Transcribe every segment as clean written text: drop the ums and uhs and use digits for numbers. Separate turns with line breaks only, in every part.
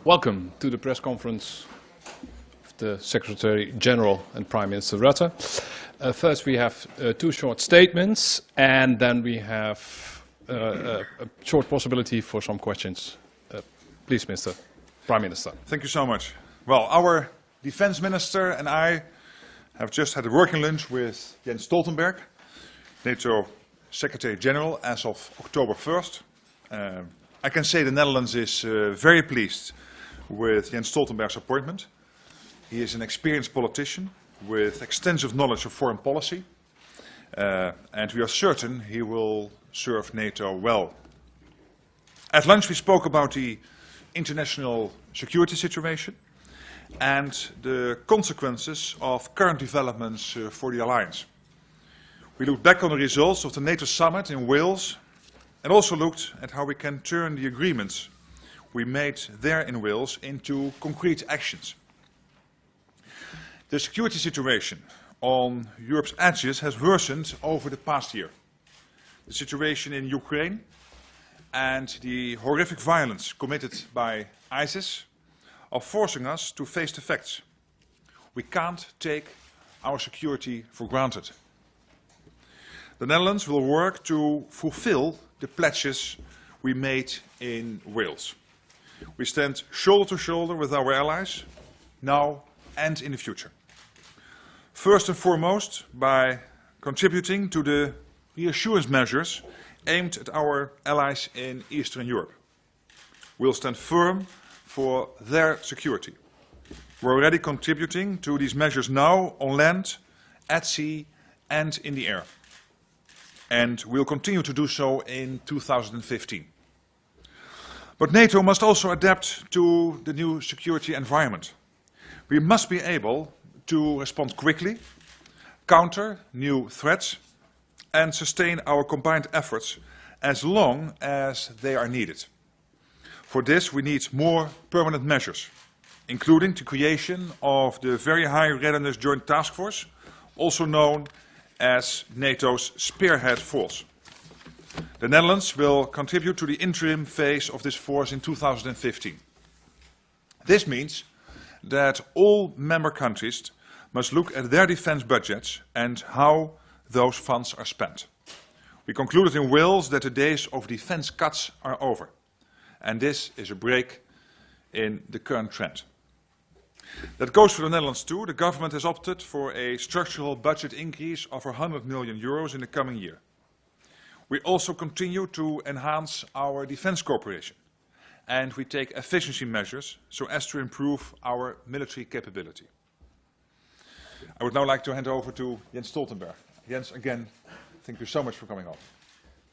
Welcome to the press conference of the Secretary General and Prime Minister Rutte. First we have two short statements, and then we have a short possibility for some questions. Please, Mr. Prime Minister.
Thank you so much. Well, our Defense Minister and I have just had a working lunch with Jens Stoltenberg, NATO Secretary General, as of October 1st. I can say the Netherlands is very pleased with Jens Stoltenberg's appointment. He is an experienced politician with extensive knowledge of foreign policy, and we are certain he will serve NATO well. At lunch we spoke about the international security situation and the consequences of current developments for the alliance. We looked back on the results of the NATO summit in Wales and also looked at how we can turn the agreements we made there in Wales into concrete actions. The security situation on Europe's edges has worsened over the past year. The situation in Ukraine and the horrific violence committed by ISIS are forcing us to face the facts. We can't take our security for granted. The Netherlands will work to fulfill the pledges we made in Wales. We stand shoulder to shoulder with our allies, now and in the future. First and foremost, by contributing to the reassurance measures aimed at our allies in Eastern Europe. We'll stand firm for their security. We're already contributing to these measures now on land, at sea and in the air. And we'll continue to do so in 2015. But NATO must also adapt to the new security environment. We must be able to respond quickly, counter new threats, and sustain our combined efforts as long as they are needed. For this we need more permanent measures, including the creation of the Very High Readiness Joint Task Force, also known as NATO's Spearhead Force. The Netherlands will contribute to the interim phase of this force in 2015. This means that all member countries must look at their defence budgets and how those funds are spent. We concluded in Wales that the days of defence cuts are over, and this is a break in the current trend. That goes for the Netherlands too. The government has opted for a structural budget increase of 100 million euros in the coming year. We also continue to enhance our defence cooperation, and we take efficiency measures so as to improve our military capability. I would now like to hand over to Jens Stoltenberg. Jens, again, thank you so much for coming on.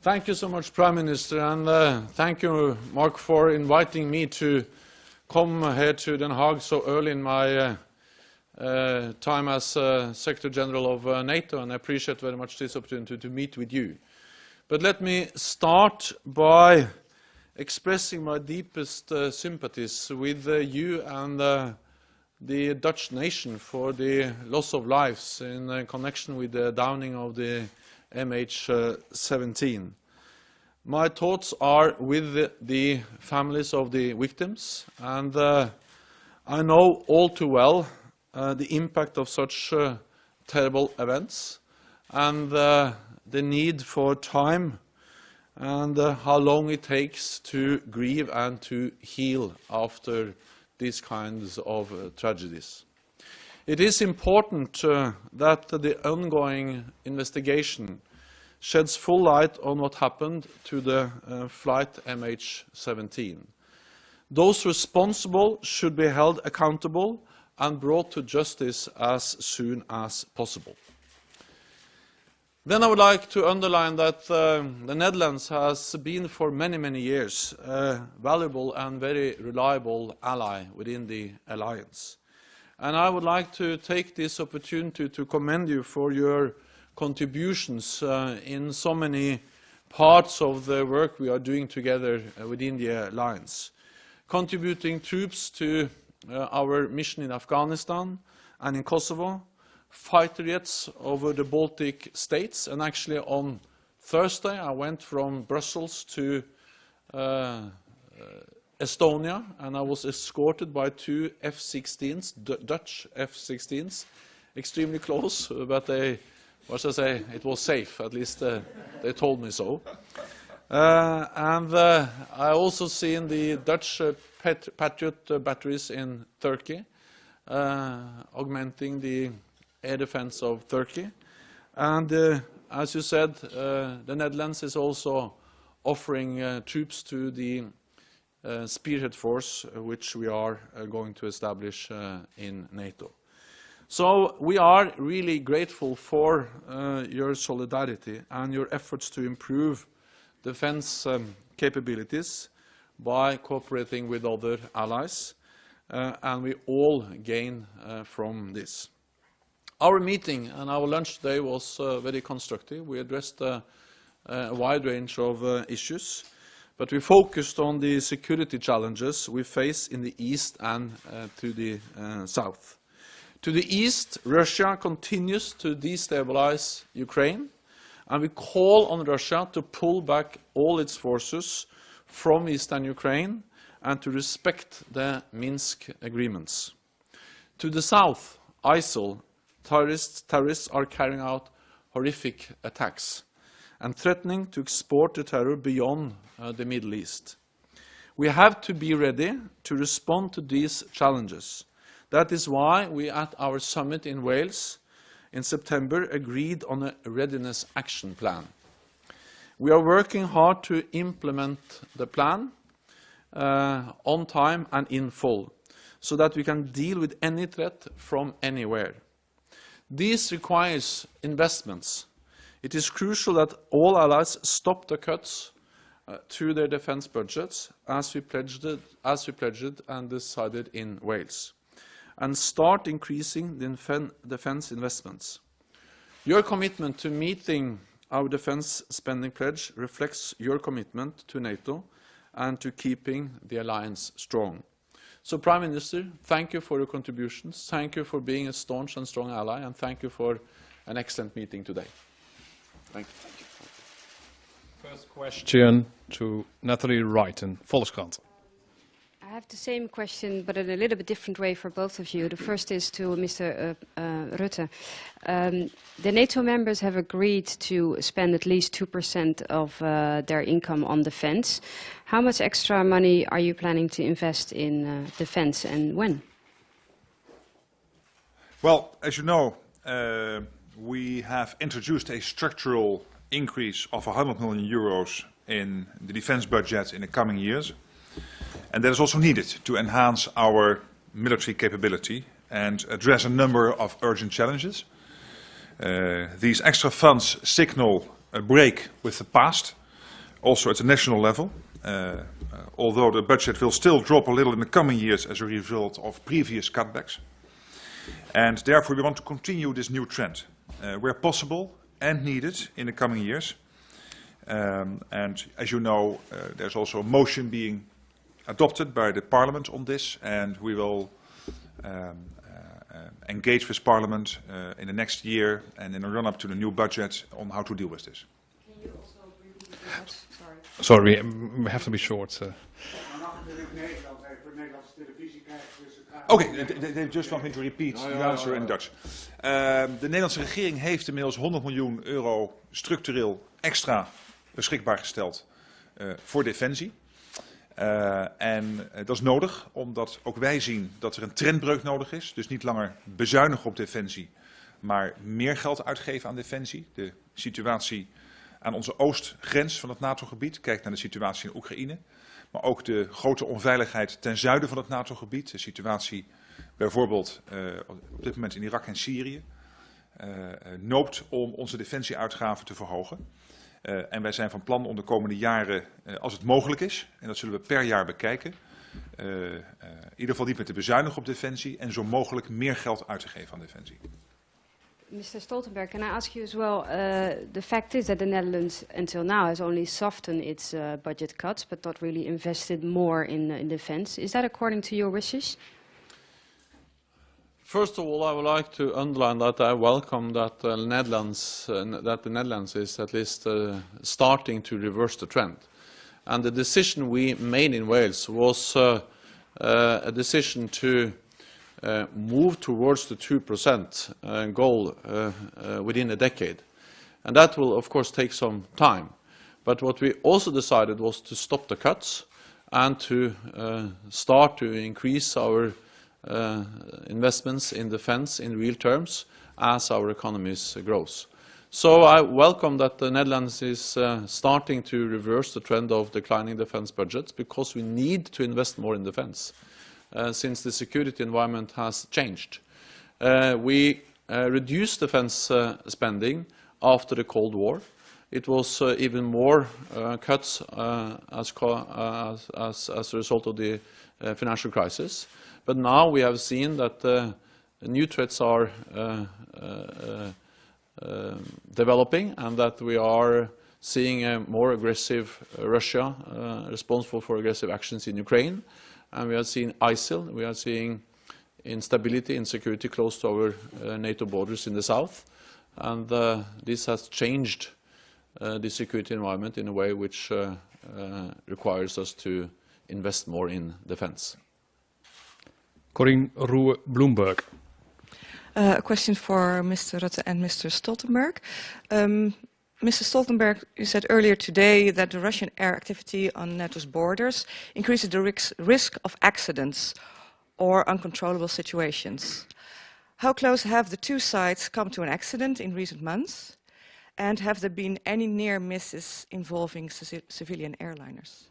Thank you so much, Prime Minister, and thank you, Mark, for inviting me to come here to Den Haag so early in my time as Secretary General of NATO, and I appreciate very much this opportunity to meet with you. But let me start by expressing my deepest sympathies with you and the Dutch nation for the loss of lives in connection with the downing of the MH17. My thoughts are with the families of the victims, and I know all too well the impact of such terrible events and the need for time and how long it takes to grieve and to heal after these kinds of tragedies. It is important that the ongoing investigation sheds full light on what happened to the flight MH17. Those responsible should be held accountable and brought to justice as soon as possible. Then I would like to underline that the Netherlands has been for many, many years a valuable and very reliable ally within the alliance. And I would like to take this opportunity to commend you for your contributions in so many parts of the work we are doing together within the alliance. Contributing troops to our mission in Afghanistan and in Kosovo, fighter jets over the Baltic states, and actually on Thursday I went from Brussels to Estonia, and I was escorted by 2 F-16s, Dutch F-16s, extremely close, but they, what should I say, it was safe, at least they told me so. I also seen the Dutch Patriot batteries in Turkey, augmenting the air defense of Turkey. And as you said, the Netherlands is also offering troops to the spearhead force, which we are going to establish in NATO. So we are really grateful for your solidarity and your efforts to improve defense capabilities by cooperating with other allies, and we all gain from this. Our meeting and our lunch today was very constructive. We addressed a wide range of issues, but we focused on the security challenges we face in the east and to the south. To the east, Russia continues to destabilize Ukraine, and we call on Russia to pull back all its forces from eastern Ukraine and to respect the Minsk agreements. To the south, ISIL terrorists are carrying out horrific attacks and threatening to export the terror beyond the Middle East. We have to be ready to respond to these challenges. That is why we, at our summit in Wales in September, agreed on a readiness action plan. We are working hard to implement the plan on time and in full, so that we can deal with any threat from anywhere. This requires investments. It is crucial that all allies stop the cuts to their defense budgets, as we pledged and decided in Wales, and start increasing the defense investments. Your commitment to meeting our defense spending pledge reflects your commitment to NATO and to keeping the alliance strong. So, Prime Minister, thank you for your contributions. Thank you for being a staunch and strong ally, and thank you for an excellent meeting today. Thank you.
First question to Nathalie Wrighton, Volkskrant.
I have the same question, but in a little bit different way for both of you. The first is to Mr. Rutte. The NATO members have agreed to spend at least 2% of their income on defense. How much extra money are you planning to invest in defense, and when?
Well, as you know, we have introduced a structural increase of 100 million euros in the defense budget in the coming years. And that is also needed to enhance our military capability and address a number of urgent challenges. These extra funds signal a break with the past, also at the national level, although the budget will still drop a little in the coming years as a result of previous cutbacks. And therefore we want to continue this new trend, where possible and needed in the coming years. And as you know, there's also a motion being adopted by the Parliament on this, and we will engage with Parliament in the next year and in the run-up to the new budget on how to deal with this.
Can you also briefly do that?
Sorry, we have to be short.
Okay, they just want me to repeat the answer in Dutch. De Nederlandse regering heeft inmiddels 100 miljoen euro structureel extra beschikbaar gesteld voor defensie. En dat is nodig, omdat ook wij zien dat er een trendbreuk nodig is. Dus niet langer bezuinigen op defensie, maar meer geld uitgeven aan defensie. De situatie aan onze oostgrens van het NATO-gebied, kijk naar de situatie in Oekraïne. Maar ook de grote onveiligheid ten zuiden van het NATO-gebied. De situatie bijvoorbeeld op dit moment in Irak en Syrië. Noopt om onze defensieuitgaven te verhogen. En wij zijn van plan om de komende jaren, als het mogelijk is, en dat zullen we per jaar bekijken, in ieder geval niet meer te bezuinigen op defensie en zo mogelijk meer geld uit te geven aan defensie.
Mr. Stoltenberg, can I ask you as well, the fact is that the Netherlands until now has only softened its budget cuts, but not really invested more in defense. Is that according to your wishes?
First of all, I would like to underline that I welcome that the Netherlands is at least starting to reverse the trend. And the decision we made in Wales was a decision to move towards the 2% goal within a decade. And that will, of course, take some time. But what we also decided was to stop the cuts and to start to increase our investments in defense in real terms as our economies grows. So I welcome that the Netherlands is starting to reverse the trend of declining defense budgets, because we need to invest more in defense since the security environment has changed. We reduced defense spending after the Cold War. It was even more cuts as a result of the financial crisis. But now we have seen that new threats are developing, and that we are seeing a more aggressive Russia responsible for aggressive actions in Ukraine. And we are seeing ISIL, we are seeing instability, insecurity close to our NATO borders in the south. And this has changed the security environment in a way which requires us to invest more in defense.
Corinne Roer, Bloomberg.
A question for Mr. Rutte and Mr. Stoltenberg. Mr. Stoltenberg, you said earlier today that the Russian air activity on NATO's borders increases the risk of accidents or uncontrollable situations. How close have the two sides come to an accident in recent months? And have there been any near misses involving civilian airliners?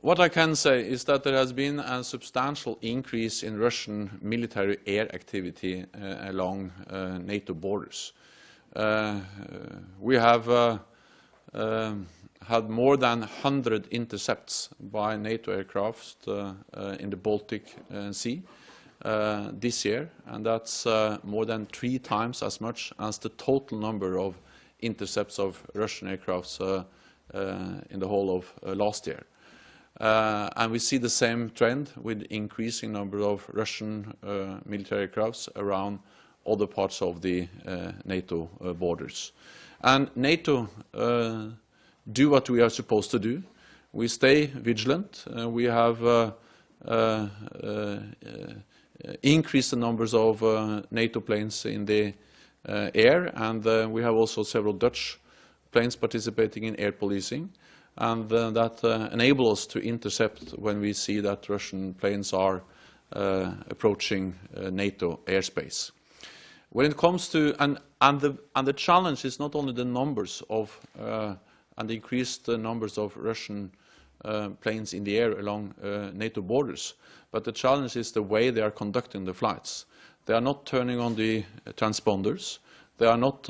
What I can say is that there has been a substantial increase in Russian military air activity along NATO borders. We have had more than 100 intercepts by NATO aircraft in the Baltic Sea this year, and that's more than 3 times as much as the total number of intercepts of Russian aircrafts in the whole of last year. And we see the same trend with increasing number of Russian military aircrafts around other parts of the NATO borders. And NATO do what we are supposed to do. We stay vigilant. We have increased the numbers of NATO planes in the air, and we have also several Dutch planes participating in air policing. And that enable us to intercept when we see that Russian planes are approaching NATO airspace. When it comes to and the challenge is not only the numbers of and the increased numbers of Russian planes in the air along NATO borders, but the challenge is the way they are conducting the flights. They are not turning on the transponders. They are not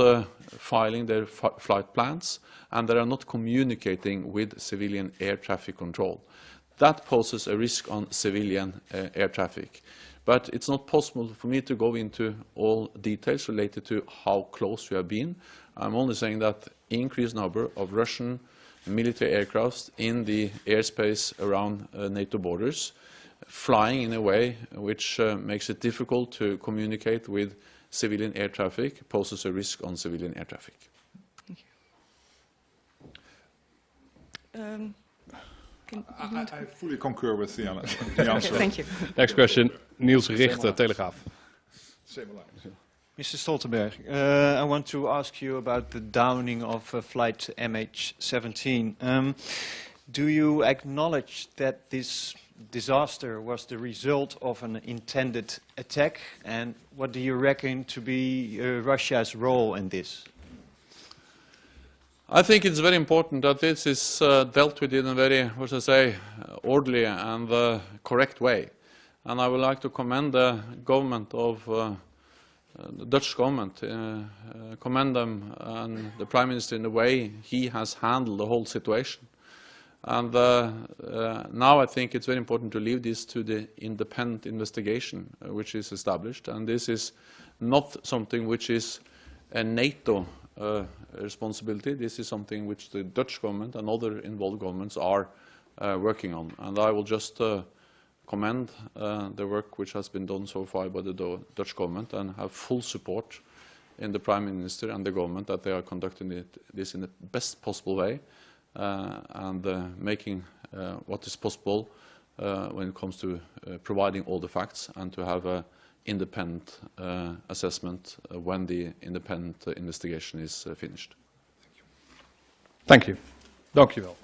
filing their flight plans, and they are not communicating with civilian air traffic control. That poses a risk on civilian air traffic. But it's not possible for me to go into all details related to how close we have been. I'm only saying that increased number of Russian military aircraft in the airspace around NATO borders, flying in a way which makes it difficult to communicate with civilian air traffic, poses a risk on civilian air traffic.
Thank you.
I fully concur with the answer.
Okay, thank you.
Next question, Niels Richter, Telegraaf.
Mr. Stoltenberg, I want to ask you about the downing of flight MH17. Do you acknowledge that this disaster was the result of an intended attack, and what do you reckon to be Russia's role in this?
I think it's very important that this is dealt with in a very, orderly and correct way. And I would like to commend the government of the Dutch government, commend them and the Prime Minister in the way he has handled the whole situation. And now I think it's very important to leave this to the independent investigation which is established. And this is not something which is a NATO responsibility. This is something which the Dutch government and other involved governments are working on. And I will just commend the work which has been done so far by the Dutch government, and have full support in the Prime Minister and the government that they are conducting this in the best possible way, and making what is possible when it comes to providing all the facts and to have an independent assessment when the independent investigation is finished.
Thank you. Dank u wel.